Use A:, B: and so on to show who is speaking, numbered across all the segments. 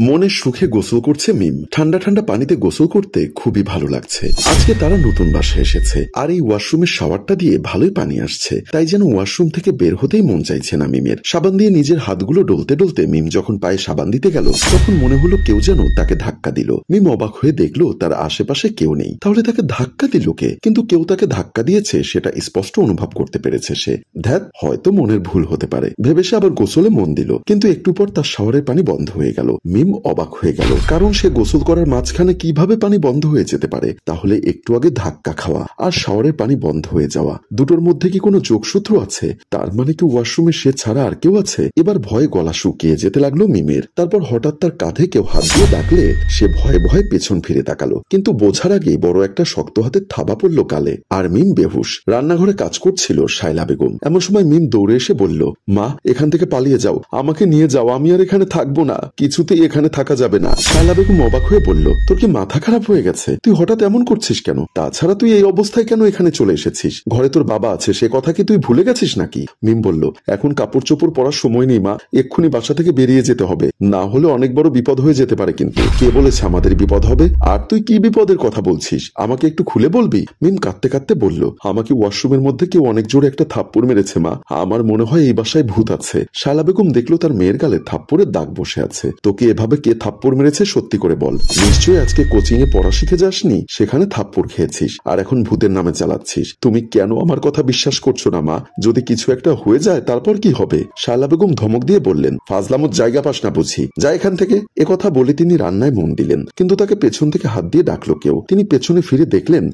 A: মনের সুখে গোসল করছে মিম। ঠান্ডা ঠান্ডা পানিতে গোসল করতে খুবই ভালো লাগছে। আজকে তারা নতুন বাসায় এসেছে, আর এই ওয়াশরুমের শাওয়ারটা দিয়ে ভালোই পানি আসছে, তাই যেন ওয়াশরুম থেকে বের হতেই মন চাইছে না মিমের। সাবান দিয়ে নিজের হাতগুলো ডলতে ডলতে মিম যখন পায়ে সাবান দিতে গেল, তখন মনে হলো কেউ যেন তাকে ধাক্কা দিল। মিম অবাক হয়ে দেখলো তার আশেপাশে কেউ নেই। তাহলে তাকে ধাক্কা দিল কে? কিন্তু কেউ তাকে ধাক্কা দিয়েছে সেটা স্পষ্ট অনুভব করতে পেরেছে সে। ধ্যাত, হয়তো মনের ভুল হতে পারে ভেবে সে আবার গোসলে মন দিল, কিন্তু একটু পর তার শাওয়ারের পানি বন্ধ হয়ে গেল। মিম অবাক হয়ে গেল, কারণ সে গোসল করার মাঝখানে কিভাবে পানি বন্ধ হয়ে যেতে পারে? তাহলে একটু আগে ধাক্কা খাওয়া আর শাওয়ারের পানি বন্ধ হয়ে যাওয়া, দুটোর মধ্যে কি কোনো যোগসূত্র আছে? তার মানে কি ওয়াশরুমে সে ছাড়া আর কেউ আছে? এবার ভয়ে গলা শুকিয়ে যেতে লাগলো মিমের। তারপর হঠাৎ তার কাঁধে কেউ হাত দিয়ে ডাকলে সে ভয়ে ভয়ে পেছন ফিরে তাকালো, কিন্তু বোঝার আগেই বড় একটা শক্ত হাতের থাবা পড়লো গালে, আর মিম বেহুশ। রান্নাঘরে কাজ করছিল শায়লা বেগম। এমন সময় মিম দৌড়ে এসে বলল, মা, এখান থেকে পালিয়ে যাও, আমাকে নিয়ে যাও, আমি আর এখানে থাকবো না, কিছুতেই এখানে থাকা যাবে না। শায়লা বেগম অবাক হয়ে বলল, তোর কি মাথা খারাপ হয়ে গেছে? তুই হঠাৎ এমন করছিস কেন? তাছাড়া তুই এই অবস্থায় কেন এখানে চলে এসেছিস? ঘরে তোর বাবা আছে, সে কথা কি তুই ভুলে গেছিস নাকি? মিম বলল, এখন কাপড় চোপড় পরার সময় নেই মা, এক্ষুনি বাসা থেকে বেরিয়ে যেতে হবে, না হলে অনেক বড় বিপদ হয়ে যেতে পারে। কিন্তু কে বলেছে আমাদের বিপদ হবে? আর তুই কি বিপদের কথা বলছিস? আমাকে একটু খুলে বলবি? মিম কাঁদতে কাঁদতে বলল, আমাকে ওয়াশরুমের মধ্যে কেউ অনেক জোরে একটা থাপ্পড় মেরেছে মা, আমার মনে হয় এই বাসায় ভূত আছে। শায়লা বেগম দেখলো তার মেয়ের গালে থাপ্পড়ের দাগ বসে আছে। তোকে এভাবে কে থাপ্পড় মেরেছে সত্যি করে বল। নিশ্চয়ই আজকে কোচিং এ পড়া শিখে যাসনি, সেখানে থাপ্পড় খেয়েছিস, আর এখন ভূতের নামে চালাচ্ছিস। তুমি কেন আমার কথা বিশ্বাস করছো না মা? যদি কিছু একটা হয়ে যায় তারপর কি হবে? শায়লা বেগম ধমক দিয়ে বললেন, ফাজলামোর জায়গা পাস না বুঝি, যা এখান থেকে। একথা বলে তিনি রান্নায় মন দিলেন, কিন্তু তাকে পেছন থেকে হাত দিয়ে ডাকলো কেউ। তিনি পেছনে ফিরে দেখলেন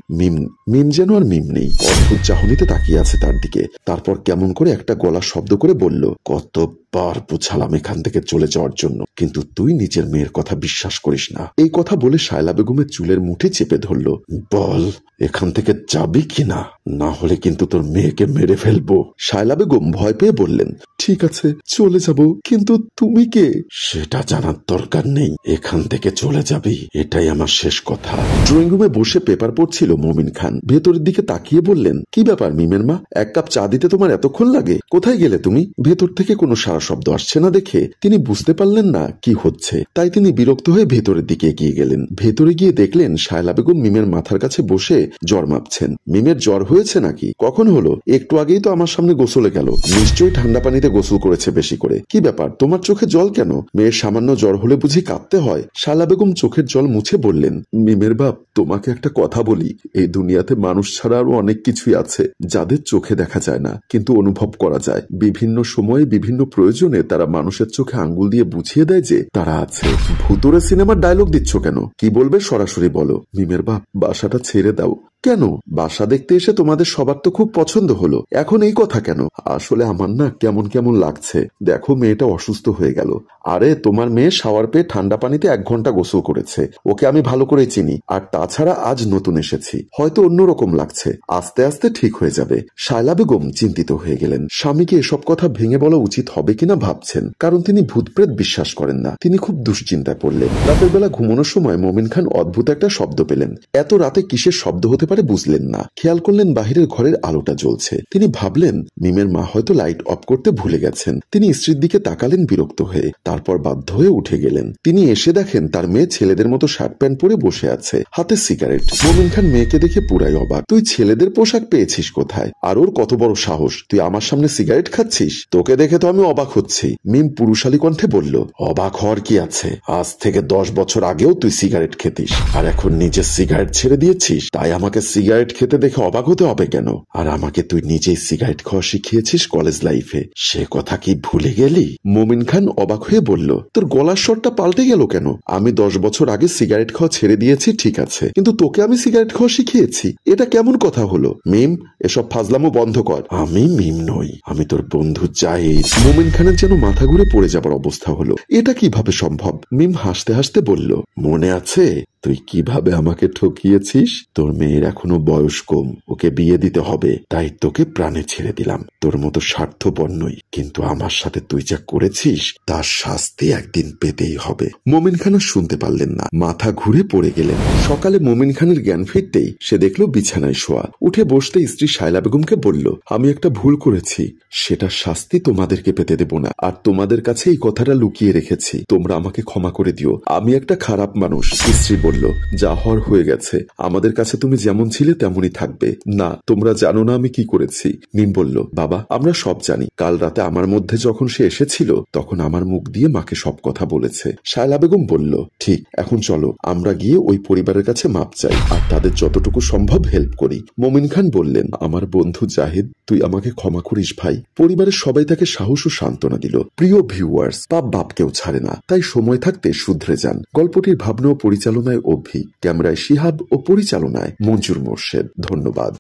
A: মিম যেন আর মিম নেই, অদ্ভুত চাহনিতে তাকিয়ে আছে তার দিকে। তারপর কেমন করে একটা গলার শব্দ করে বলল, কতবার বুঝালাম এখান থেকে চলে যাওয়ার জন্য, কিন্তু তুই নিজের মেয়ের কথা বিশ্বাস করিস না। এই কথা বলে শায়লা বেগমের চুলের মুঠি চেপে ধরল। বল, এখান থেকে যাবি কিনা, না হলে কিন্তু তোর মেয়েকে মেরে ফেলবো। শায়লা বেগম ভয় পেয়ে বললেন, ঠিক আছে চলে যাব, কিন্তু তুমি কে? সেটা জানার দরকার নেই, এখান থেকে চলে যাবি, এটাই আমার শেষ কথা। ড্রয়িং রুমে বসে পেপার পড়ছিল মমিন খান। ভেতরের দিকে তাকিয়ে বললেন, কি ব্যাপার মিমের মা, এক কাপ চা দিতে তোমার এতক্ষণ লাগে? কোথায় গেলে তুমি? ভেতর থেকে কোনো সারা শব্দ আসছে না দেখে তিনি বুঝতে পারলেন না কি হচ্ছে, তাই তিনি বিরক্ত হয়ে ভেতরের দিকে এগিয়ে গেলেন। ভেতরে গিয়ে দেখলেন শায়লা বেগম মিমের মাথার কাছে বসে জ্বর মাপছেন। মিমের জ্বর হয়েছে নাকি? কখন হলো? একটু আগেই তো আমার সামনে গোসলে গেল, নিশ্চয়ই ঠান্ডা পানিতে গোসল করেছে বেশি করে। কি ব্যাপার, তোমার চোখে জল কেন? মেয়ের সামান্য জ্বর হলে বুঝি কাঁদতে হয়? শায়লা বেগম চোখের জল মুছে বললেন, মিমের বাপ, তোমাকে একটা কথা বলি, এই দুনিয়াতে মানুষ ছাড়া আরো অনেক কিছুই আছে যাদের চোখে দেখা যায় না, কিন্তু অনুভব করা যায়। বিভিন্ন সময়ে বিভিন্ন প্রয়োজনে তারা মানুষের চোখে আঙ্গুল দিয়ে বুঝিয়ে দেয় যে তারা আছে। ভুতুরে সিনেমার ডায়লগ দিচ্ছ কেন? কি বলবে সরাসরি বলো। মিমের বাপ, বাসাটা ছেড়ে দাও। কেন? বাসা দেখতে এসে তোমাদের সবার তো খুব পছন্দ হলো, এখন এই কথা কেন? আসলে আমার না কেমন কেমন লাগছে, দেখো মেয়েটা অসুস্থ হয়ে গেল। আরে তোমার মেয়ে শাওয়ার পেয়ে ঠান্ডা পানিতে 1 ঘন্টা গোসল করেছে, ওকে আমি ভালো করে চিনি, আর তাছাড়া আজ নতুন এসেছি, হয়তো অন্যরকম লাগছে, আস্তে আস্তে ঠিক হয়ে যাবে। শায়লা বেগম চিন্তিত হয়ে গেলেন। স্বামীকে এসব কথা ভেঙে বলা উচিত হবে কিনা ভাবছেন, কারণ তিনি ভূতপ্রেত বিশ্বাস করেন না। তিনি খুব দুশ্চিন্তায় পড়লেন। রাতের বেলা ঘুমানোর সময় মমিন খান অদ্ভুত একটা শব্দ পেলেন। এত রাতে কিসের শব্দ হতে পারে বুঝলেন না। খেয়াল করলেন বাহিরের ঘরের আলোটা জ্বলছে। তিনি ভাবলেন মিমের মা হয়তো লাইট অফ করতে ভুলে গেছেন। তিনি স্ত্রীর দিকে তাকালেন বিরক্ত হয়ে, তারপর বাধ্য হয়ে উঠে গেলেন। তিনি এসে দেখেন তার মেয়ে ছেলেদের মতো শার্ট প্যান্ট পরে বসে আছে, হাতে সিগারেট। মমিন খান মেয়েকে দেখে পুরাই অবাক। তুই ছেলেদের পোশাক পেয়েছিস কোথায়? আর ওর কত বড় সাহস, তুই আমার সামনে সিগারেট খাচ্ছিস? তোকে দেখে তো আমি অবাক হচ্ছি। মিম পুরুষালী কণ্ঠে বলল, অবাক হওয়ার কি আছে, আজ থেকে 10 বছর আগেও তুই সিগারেট খেতিস, আর এখন নিজে সিগারেট ছেড়ে দিয়েছিস, তাই আমাকে সিগারেট খেতে দেখে অবাক হতে হবে কেন? আর আমাকে তুই নিজেই সিগারেট খাওয়া শিখিয়েছিস কলেজ লাইফে, সে কথা কি ভুলে গেলি? মমিন খান অবাক হয়ে বলল, তোর গলার স্বরটা পাল্টে গেল কেন? আমি 10 বছর আগে সিগারেট খাওয়া ছেড়ে দিয়েছি ঠিক আছে, কিন্তু তোকে আমি সিগারেট খাওয়া শিখিয়েছি, এটা কেমন কথা হলো? মিম, এসব ফাজলামো বন্ধ কর। আমি মিম নই, আমি তোর বন্ধু জাহিদ। মমিন খানের যেন মাথা ঘুরে পড়ে যাবার অবস্থা হলো। এটা কিভাবে সম্ভব? মিম হাসতে হাসতে বলল, মনে আছে তুই কিভাবে আমাকে ঠকিয়েছিস? তোর মেয়ের এখনো বয়স কম, ওকে বিয়ে দিতে হবে, তাই তোকে প্রাণে ছেড়ে দিলাম। তোর মতো স্বার্থপর নই, কিন্তু আমার সাথে তুই যা করেছিস তার শাস্তি একদিন পেতেই হবে। মোমিন খান আর শুনতে পারলেন না, মাথা ঘুরে পড়ে গেলেন। সকালে মোমিন খানের জ্ঞান ফিরতেই সে দেখল বিছানায় শোয়া। উঠে বসতে স্ত্রী শায়লা বেগমকে বলল, আমি একটা ভুল করেছি, সেটার শাস্তি তোমাদেরকে পেতে দেব না, আর তোমাদের কাছে এই কথাটা লুকিয়ে রেখেছি, তোমরা আমাকে ক্ষমা করে দিও, আমি একটা খারাপ মানুষ। স্ত্রী বলল, যা হওয়ার হয়ে গেছে, আমাদের কাছে তুমি যেমন ছিলে তেমনই থাকবে। না, তোমরা জানো না আমি কি করেছি। মিম বলল, বাবা আমরা সব জানি, কাল রাতে আমার মধ্যে যখন সে এসেছিল তখন আমার মুখ দিয়ে মাকে সব কথা বলেছে। শায়লা বেগম বলল, ঠিক, এখন চলো আমরা গিয়ে ওই পরিবারের কাছে মাপ চাই আর তাদের যতটুকু সম্ভব হেল্প করি। মোমিন খান বললেন, আমার বন্ধু জাহিদ, তুই আমাকে ক্ষমা করিস ভাই। পরিবারের সবাই তাকে সাহস ও সান্ত্বনা দিল। প্রিয় ভিউয়ার্স, পাপ বাপকেও ছাড়ে না, তাই সময় থাকতে শুধরে যান। গল্পটির ভাবনা ও পরিচালনায় অভি, ক্যামেরায় শিহাব ও পরিচালনায় মঞ্জুর মোর্শেদ। ধন্যবাদ।